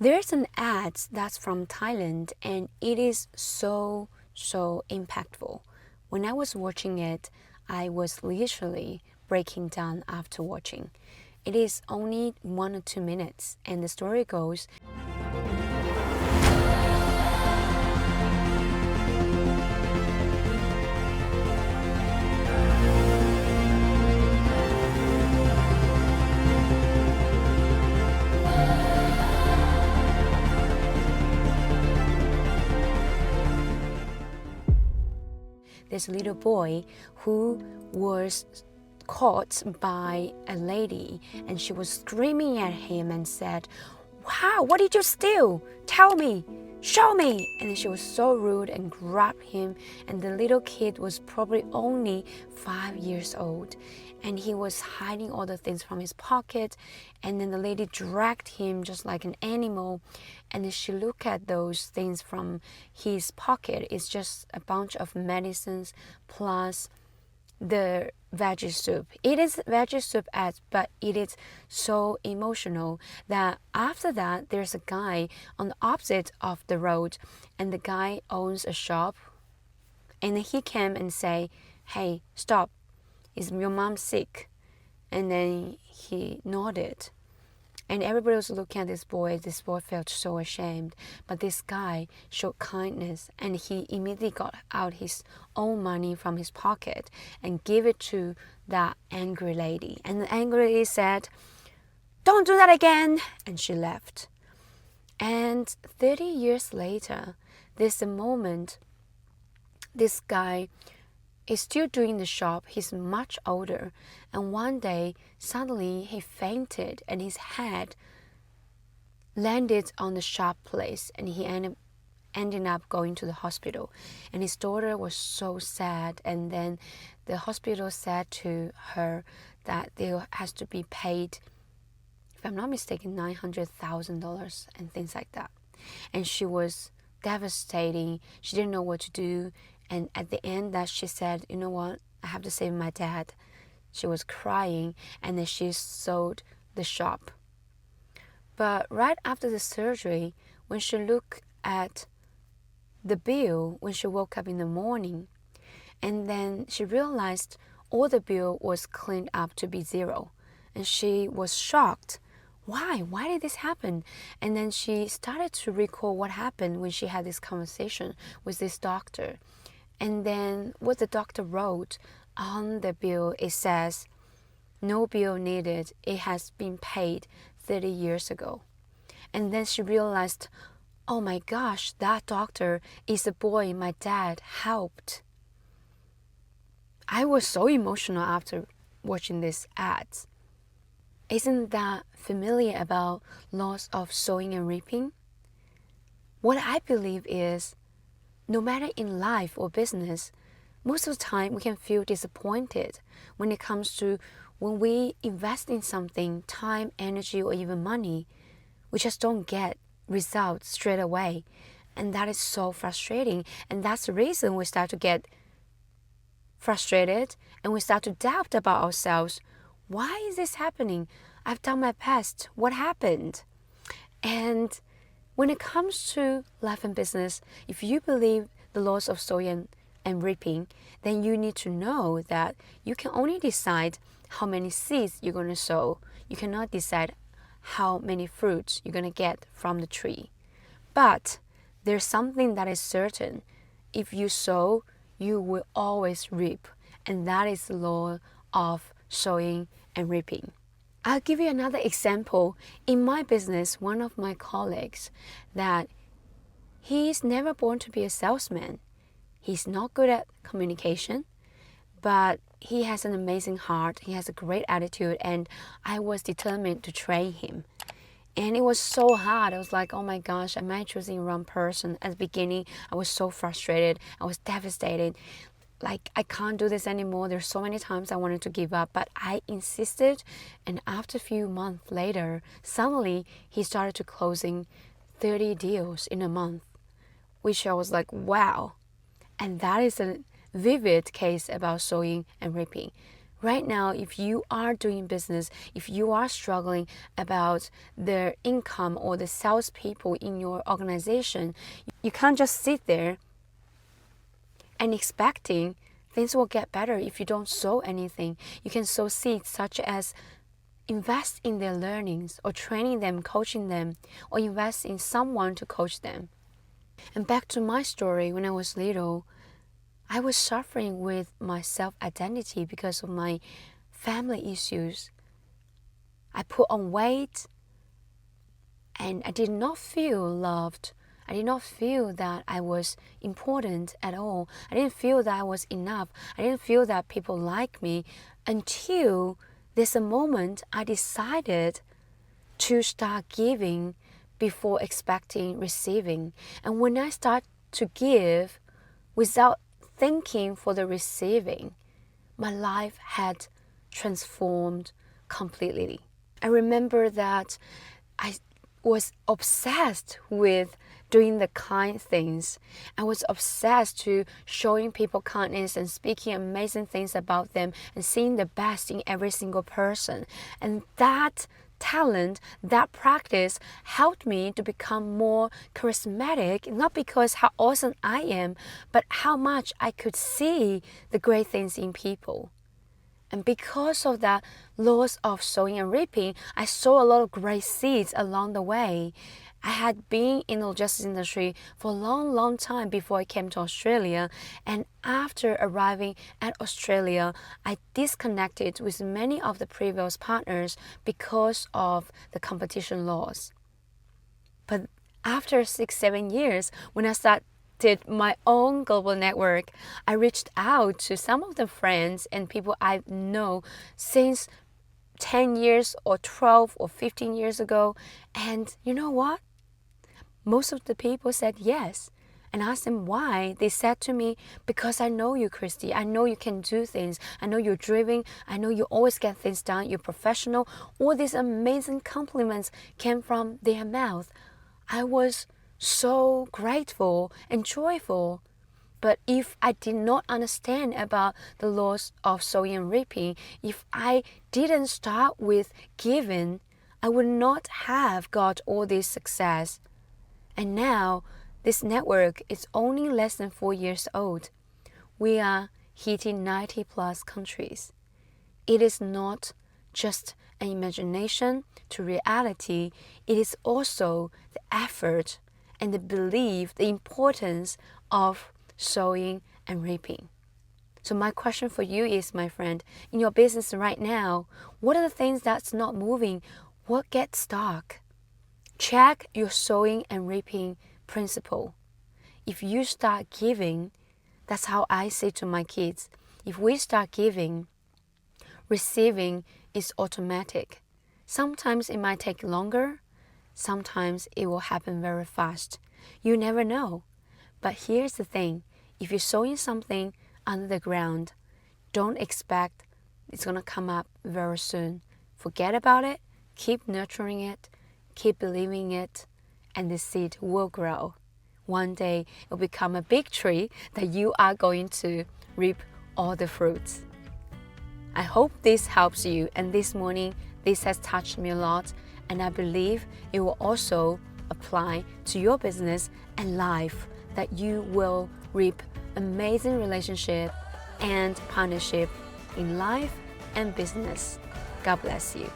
There's an ad that's from Thailand, and it is so impactful. When I was watching it, I was literally breaking down after watching. It is only 1 or 2 minutes, and the story goes, there's a little boy who was caught by a lady, and she was screaming at him and said, "Wow, what did you steal? Tell me, show me." And then she was so rude and grabbed him, and the little kid was probably only 5 years old, and he was hiding all the things from his pocket, and then the lady dragged him just like an animal, and then she looked at those things from his pocket. It's just a bunch of medicines plus the veggie soup. It is veggie soup but it is so emotional that after that there's a guy on the opposite of the road, and the guy owns a shop, and he came and say, "Hey, stop, is your mom sick?" And then he nodded, and everybody was looking at this boy. This boy felt so ashamed, but this guy showed kindness, and he immediately got out his own money from his pocket and gave it to that angry lady. And the angry lady said, "Don't do that again," and she left. And 30 years later, there's a moment this guy is still doing the shop. He's much older, and one day suddenly he fainted and his head landed on the shop place, and he ended up going to the hospital, and his daughter was so sad. And then the hospital said to her that there has to be paid, if I'm not mistaken, $900,000 and things like that. And she was devastating. She didn't know what to do. And at the end that she said, "You know what, I have to save my dad." She was crying, and then she sold the shop. But right after the surgery, when she looked at the bill, when she woke up in the morning, and then she realized all the bill was cleaned up to be zero. And she was shocked. Why did this happen? And then she started to recall what happened when she had this conversation with this doctor. And then what the doctor wrote on the bill, it says, "No bill needed. It has been paid 30 years ago." And then she realized, oh my gosh, that doctor is the boy my dad helped. I was so emotional after watching this ads. Isn't that familiar about laws of sowing and reaping? What I believe is, no matter in life or business, most of the time we can feel disappointed when it comes to when we invest in something, time, energy, or even money, we just don't get results straight away. And that is so frustrating. And that's the reason we start to get frustrated and we start to doubt about ourselves. Why is this happening? I've done my best. What happened? And when it comes to life and business, if you believe the laws of sowing and reaping, then you need to know that you can only decide how many seeds you're going to sow. You cannot decide how many fruits you're going to get from the tree. But there's something that is certain. If you sow, you will always reap. And that is the law of sowing and reaping. I'll give you another example. In my business, one of my colleagues, that he is never born to be a salesman. He's not good at communication, but he has an amazing heart. He has a great attitude, and I was determined to train him. And it was so hard. I was like, oh my gosh, am I choosing the wrong person? At the beginning, I was so frustrated. I was devastated. Like, I can't do this anymore. There's so many times I wanted to give up, but I insisted. And after a few months later, suddenly he started to closing 30 deals in a month, which I was like, wow. And that is a vivid case about sowing and reaping. Right now, if you are doing business, if you are struggling about the income or the salespeople in your organization, you can't just sit there and expecting things will get better if you don't sow anything. You can sow seeds such as invest in their learnings or training them, coaching them, or invest in someone to coach them. And back to my story, when I was little, I was suffering with my self-identity because of my family issues. I put on weight and I did not feel loved. I did not feel that I was important at all. I didn't feel that I was enough. I didn't feel that people like me until there's a moment I decided to start giving before expecting receiving. And when I start to give without thinking for the receiving, my life had transformed completely. I remember that I was obsessed with doing the kind things. I was obsessed to showing people kindness and speaking amazing things about them and seeing the best in every single person. And that talent, that practice helped me to become more charismatic, not because how awesome I am, but how much I could see the great things in people. And because of that laws of sowing and reaping, I sowed a lot of great seeds along the way. I had been in the logistics industry for a long time before I came to Australia. And after arriving at Australia, I disconnected with many of the previous partners because of the competition laws. But after 6-7 years, when I started my own global network, I reached out to some of the friends and people I know since 10 years or 12 or 15 years ago. And you know what? Most of the people said yes. And I asked them why. They said to me, because I know you, Kristy. I know you can do things. I know you're driven. I know you always get things done. You're professional. All these amazing compliments came from their mouth. I was so grateful and joyful. But if I did not understand about the laws of sowing and reaping, if I didn't start with giving, I would not have got all this success. And now, this network is only less than 4 years old. We are hitting 90 plus countries. It is not just an imagination to reality. It is also the effort and the belief, the importance of sowing and reaping. So my question for you is, my friend, in your business right now, what are the things that's not moving? What gets stuck? Check your sowing and reaping principle. If you start giving, that's how I say to my kids, if we start giving, receiving is automatic. Sometimes it might take longer. Sometimes it will happen very fast. You never know. But here's the thing. If you're sowing something under the ground, don't expect it's going to come up very soon. Forget about it. Keep nurturing it. Keep believing it. And the seed will grow. One day it will become a big tree that you are going to reap all the fruits. I hope this helps you. And this morning, this has touched me a lot. And I believe it will also apply to your business and life, that you will reap amazing relationship and partnership in life and business. God bless you.